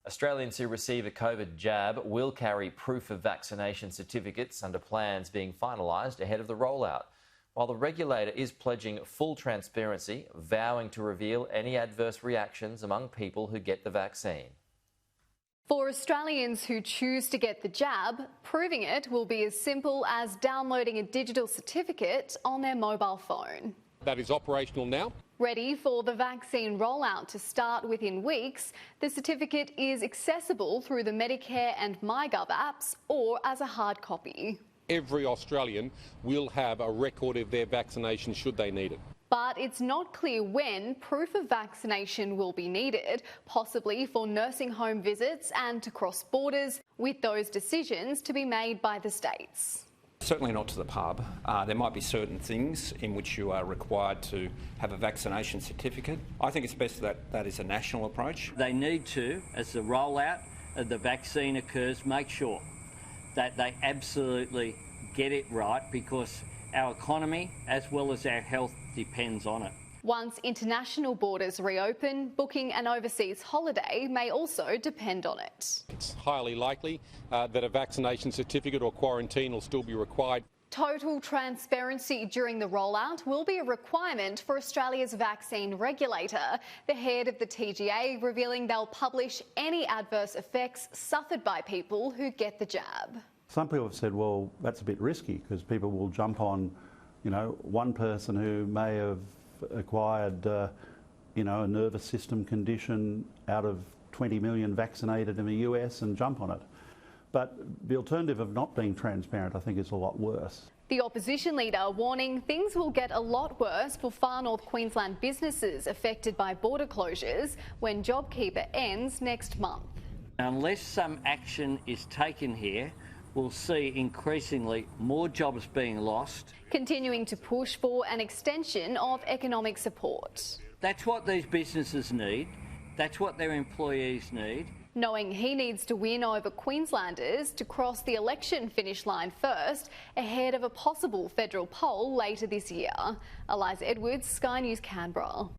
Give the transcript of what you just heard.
Australians who receive a COVID jab will carry proof of vaccination certificates under plans being finalised ahead of the rollout, while the regulator is pledging full transparency, vowing to reveal any adverse reactions among people who get the vaccine. For Australians who choose to get the jab, proving it will be as simple as downloading a digital certificate on their mobile phone. That is operational now. Ready for the vaccine rollout to start within weeks, the certificate is accessible through the Medicare and MyGov apps or as a hard copy. Every Australian will have a record of their vaccination should they need it. But it's not clear when proof of vaccination will be needed, possibly for nursing home visits and to cross borders, with those decisions to be made by the states. Certainly not to the pub. There might be certain things in which you are required to have a vaccination certificate. I think it's best that that is a national approach. They need to, as the rollout of the vaccine occurs, make sure that they absolutely get it right, because our economy as well as our health depends on it. Once international borders reopen, booking an overseas holiday may also depend on it. It's highly likely that a vaccination certificate or quarantine will still be required. Total transparency during the rollout will be a requirement for Australia's vaccine regulator, the head of the TGA revealing they'll publish any adverse effects suffered by people who get the jab. Some people have said, well, that's a bit risky because people will jump on, one person who may have acquired, a nervous system condition out of 20 million vaccinated in the US and jump on it. But the alternative of not being transparent, I think, is a lot worse. The opposition leader warning things will get a lot worse for far north Queensland businesses affected by border closures when JobKeeper ends next month. Unless some action is taken here, we'll see increasingly more jobs being lost. Continuing to push for an extension of economic support. That's what these businesses need. That's what their employees need. Knowing he needs to win over Queenslanders to cross the election finish line first, ahead of a possible federal poll later this year. Eliza Edwards, Sky News, Canberra.